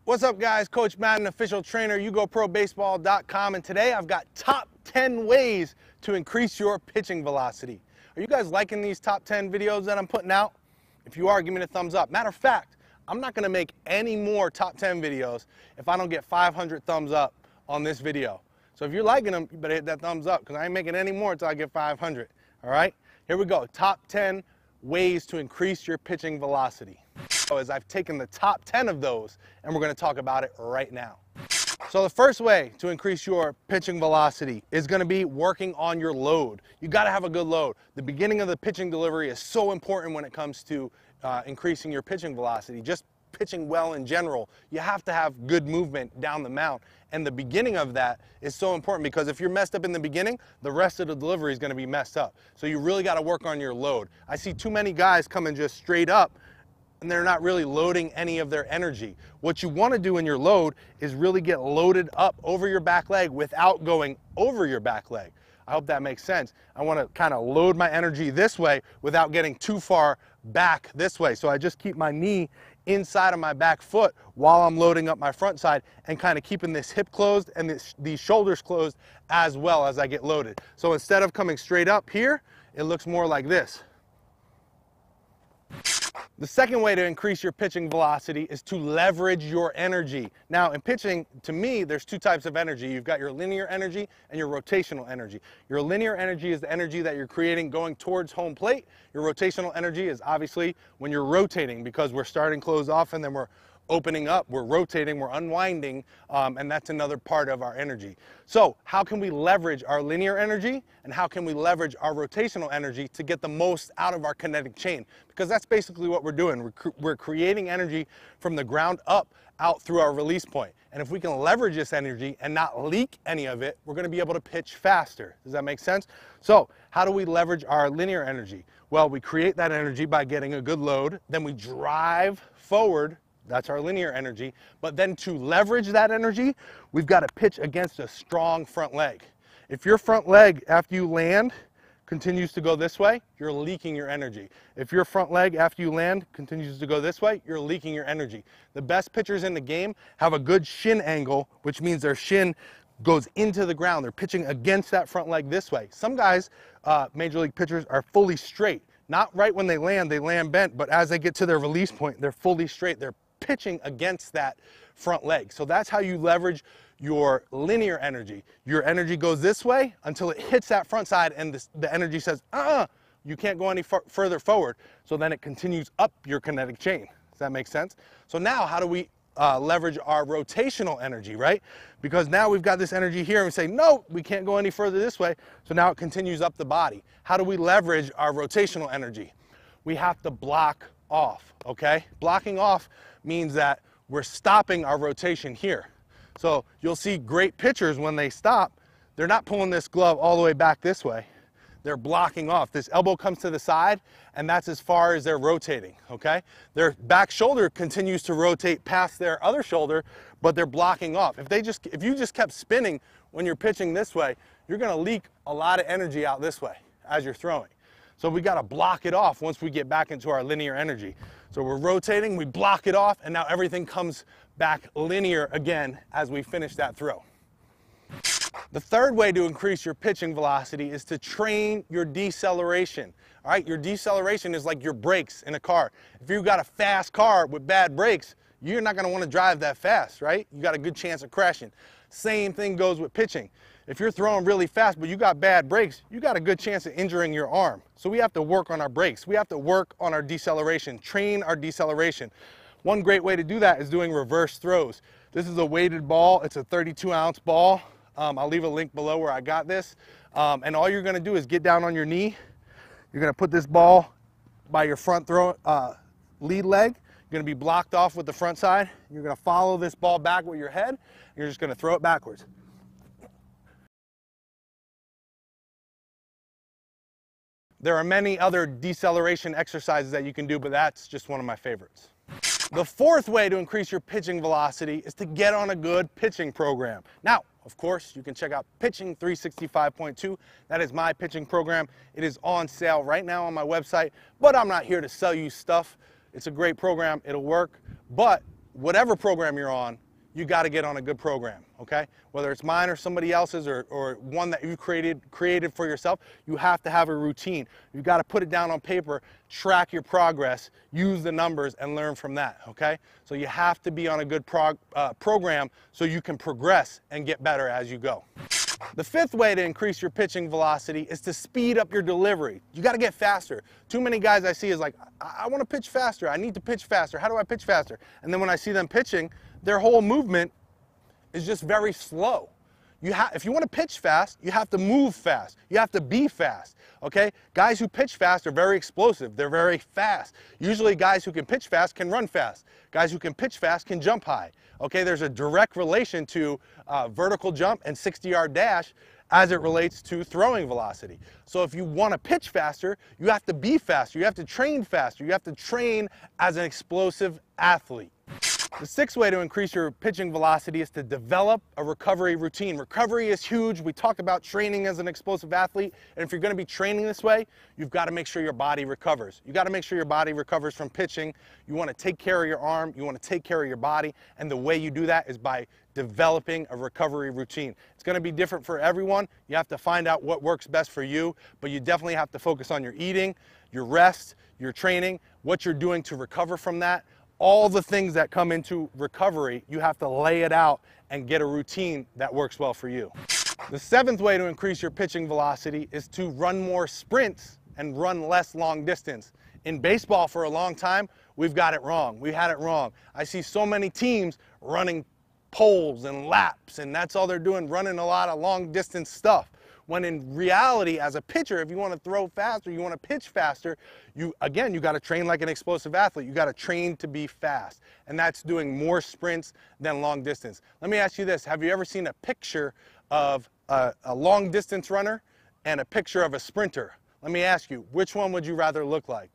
What's up, guys? Coach Madden, official trainer, YouGoProBaseball.com, and today I've got top 10 ways to increase your pitching velocity. Are you guys liking these top 10 videos that I'm putting out? If you are, give me a thumbs up. Matter of fact, I'm not going to make any more top 10 videos if I don't get 500 thumbs up on this video. So if you're liking them, you better hit that thumbs up because I ain't making any more until I get 500. All right? Here we go. Top 10 ways to increase your pitching velocity. So as I've taken the top 10 of those, and we're going to talk about it right now. So the first way to increase your pitching velocity is going to be working on your load. You got to have a good load. The beginning of the pitching delivery is so important when it comes to increasing your pitching velocity. Just pitching well in general, you have to have good movement down the mound. And the beginning of that is so important because if you're messed up in the beginning, the rest of the delivery is going to be messed up. So you really got to work on your load. I see too many guys coming just straight up and they're not really loading any of their energy. What you want to do in your load is really get loaded up over your back leg without going over your back leg. I hope that makes sense. I want to kind of load my energy this way without getting too far back this way. So I just keep my knee inside of my back foot while I'm loading up my front side and kind of keeping this hip closed and these shoulders closed as well as I get loaded. So instead of coming straight up here, it looks more like this. The second way to increase your pitching velocity is to leverage your energy. Now in pitching, to me, there's two types of energy. You've got your linear energy and your rotational energy. Your linear energy is the energy that you're creating going towards home plate. Your rotational energy is obviously when you're rotating because we're starting closed off and then we're opening up, we're rotating, we're unwinding, and that's another part of our energy. So how can we leverage our linear energy and how can we leverage our rotational energy to get the most out of our kinetic chain? Because that's basically what we're doing. We're creating energy from the ground up out through our release point. And if we can leverage this energy and not leak any of it, we're going to be able to pitch faster. Does that make sense? So how do we leverage our linear energy? Well, we create that energy by getting a good load, then we drive forward. That's our linear energy. But then to leverage that energy, we've got to pitch against a strong front leg. If your front leg, after you land, continues to go this way, you're leaking your energy. If your front leg, after you land, continues to go this way, you're leaking your energy. The best pitchers in the game have a good shin angle, which means their shin goes into the ground. They're pitching against that front leg this way. Some guys, major league pitchers, are fully straight. Not right when they land bent, but as they get to their release point, they're fully straight. They're pitching against that front leg. So that's how you leverage your linear energy. Your energy goes this way until it hits that front side and the energy says, you can't go any further forward. So then it continues up your kinetic chain. Does that make sense? So now how do we leverage our rotational energy, right? Because now we've got this energy here and we say, no, we can't go any further this way. So now it continues up the body. How do we leverage our rotational energy? We have to block off, okay? Blocking off means that we're stopping our rotation here. So you'll see great pitchers when they stop, they're not pulling this glove all the way back this way. They're blocking off. This elbow comes to the side and that's as far as they're rotating, okay? Their back shoulder continues to rotate past their other shoulder, but they're blocking off. If you just kept spinning when you're pitching this way, you're gonna leak a lot of energy out this way as you're throwing. So we got to block it off once we get back into our linear energy. So we're rotating, we block it off, and now everything comes back linear again as we finish that throw. The third way to increase your pitching velocity is to train your deceleration. All right, your deceleration is like your brakes in a car. If you've got a fast car with bad brakes, you're not going to want to drive that fast, right? You got a good chance of crashing. Same thing goes with pitching. If you're throwing really fast but you got bad brakes, you got a good chance of injuring your arm. So we have to work on our brakes. We have to work on our deceleration, train our deceleration. One great way to do that is doing reverse throws. This is a weighted ball. It's a 32-ounce ball. I'll leave a link below where I got this. And all you're going to do is get down on your knee. You're going to put this ball by your front lead leg. You're going to be blocked off with the front side. You're going to follow this ball back with your head. You're just going to throw it backwards. There are many other deceleration exercises that you can do, but that's just one of my favorites. The fourth way to increase your pitching velocity is to get on a good pitching program. Now, of course, you can check out Pitching 365.2. That is my pitching program. It is on sale right now on my website, but I'm not here to sell you stuff. It's a great program. It'll work, but whatever program you're on, you got to get on a good program, okay? Whether it's mine or somebody else's or one that you created for yourself, you have to have a routine. You got to put it down on paper, track your progress, use the numbers, and learn from that, okay? So you have to be on a good program so you can progress and get better as you go. The fifth way to increase your pitching velocity is to speed up your delivery. You got to get faster. Too many guys I see is like, I want to pitch faster. I need to pitch faster. How do I pitch faster? And then when I see them pitching, their whole movement is just very slow. If you want to pitch fast, you have to move fast. You have to be fast, okay? Guys who pitch fast are very explosive. They're very fast. Usually guys who can pitch fast can run fast. Guys who can pitch fast can jump high, okay? There's a direct relation to vertical jump and 60-yard dash as it relates to throwing velocity. So if you want to pitch faster, you have to be faster. You have to train faster. You have to train as an explosive athlete. The sixth way to increase your pitching velocity is to develop a recovery routine. Recovery is huge. We talked about training as an explosive athlete, and if you're going to be training this way, you've got to make sure your body recovers. You got to make sure your body recovers from pitching. You want to take care of your arm. You want to take care of your body, and the way you do that is by developing a recovery routine. It's going to be different for everyone. You have to find out what works best for you, but you definitely have to focus on your eating, your rest, your training, what you're doing to recover from that. All the things that come into recovery, you have to lay it out and get a routine that works well for you. The seventh way to increase your pitching velocity is to run more sprints and run less long distance. In baseball for a long time, we've got it wrong. We had it wrong. I see so many teams running poles and laps, and that's all they're doing, running a lot of long distance stuff. When in reality, as a pitcher, if you want to throw faster, you want to pitch faster, you got to train like an explosive athlete. You got to train to be fast, and that's doing more sprints than long distance. Let me ask you this. Have you ever seen a picture of a long distance runner and a picture of a sprinter? Let me ask you, which one would you rather look like?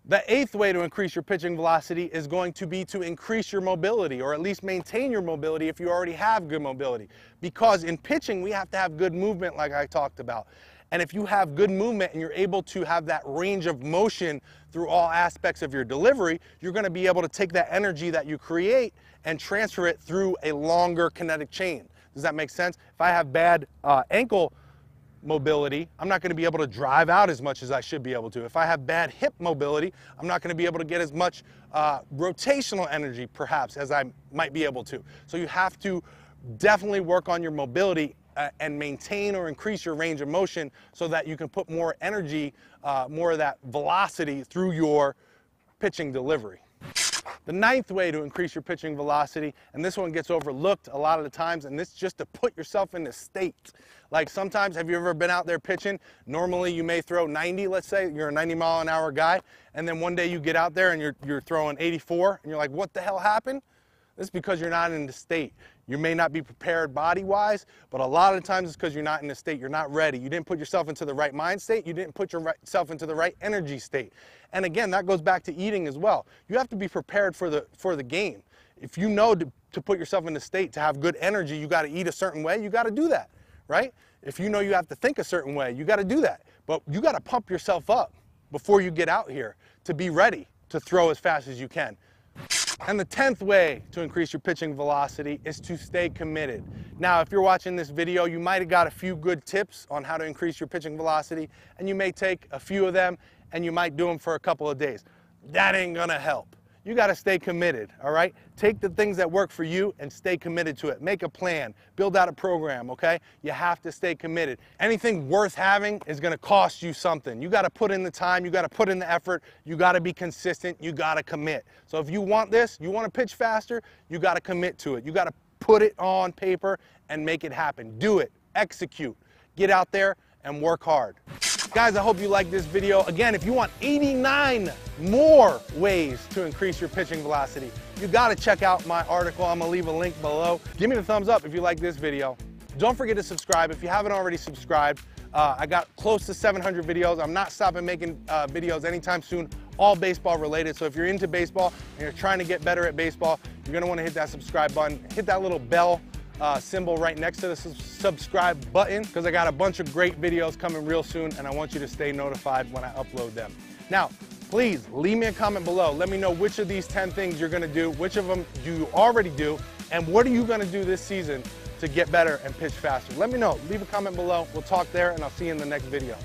The eighth way to increase your pitching velocity is going to be to increase your mobility, or at least maintain your mobility if you already have good mobility. Because in pitching, we have to have good movement like I talked about. And if you have good movement and you're able to have that range of motion through all aspects of your delivery, you're going to be able to take that energy that you create and transfer it through a longer kinetic chain. Does that make sense? If I have bad ankle mobility, I'm not going to be able to drive out as much as I should be able to. If I have bad hip mobility, I'm not going to be able to get as much rotational energy perhaps as I might be able to. So you have to definitely work on your mobility and maintain or increase your range of motion so that you can put more energy, more of that velocity through your pitching delivery. The ninth way to increase your pitching velocity, and this one gets overlooked a lot of the times, and this is just to put yourself in the state. Like sometimes, have you ever been out there pitching? Normally you may throw 90, let's say, you're a 90-mile-an-hour guy, and then one day you get out there and you're throwing 84, and you're like, what the hell happened? This is because you're not in the state. You may not be prepared body-wise, but a lot of the times it's because you're not in the state. You're not ready. You didn't put yourself into the right mind state. You didn't put yourself into the right energy state. And again, that goes back to eating as well. You have to be prepared for the game. If you know to put yourself in the state to have good energy, you got to eat a certain way. You got to do that, right? If you know you have to think a certain way, you got to do that. But you got to pump yourself up before you get out here to be ready to throw as fast as you can. And the 10th way to increase your pitching velocity is to stay committed. Now, if you're watching this video, you might have got a few good tips on how to increase your pitching velocity, and you may take a few of them and you might do them for a couple of days. That ain't gonna help. You gotta stay committed, all right? Take the things that work for you and stay committed to it. Make a plan, build out a program, okay? You have to stay committed. Anything worth having is gonna cost you something. You gotta put in the time, you gotta put in the effort, you gotta be consistent, you gotta commit. So if you want this, you wanna pitch faster, you gotta commit to it. You gotta put it on paper and make it happen. Do it, execute, get out there and work hard. Guys, I hope you liked this video. Again, if you want 89 more ways to increase your pitching velocity, you gotta check out my article. I'm gonna leave a link below. Give me the thumbs up if you like this video. Don't forget to subscribe if you haven't already subscribed. I got close to 700 videos. I'm not stopping making videos anytime soon, all baseball related. So if you're into baseball and you're trying to get better at baseball, you're gonna wanna hit that subscribe button, hit that little bell symbol right next to the subscribe button, because I got a bunch of great videos coming real soon and I want you to stay notified when I upload them. Now, please leave me a comment below. Let me know which of these 10 things you're gonna do, which of them do you already do, and what are you gonna do this season to get better and pitch faster. Let me know. Leave a comment below. We'll talk there, and I'll see you in the next video.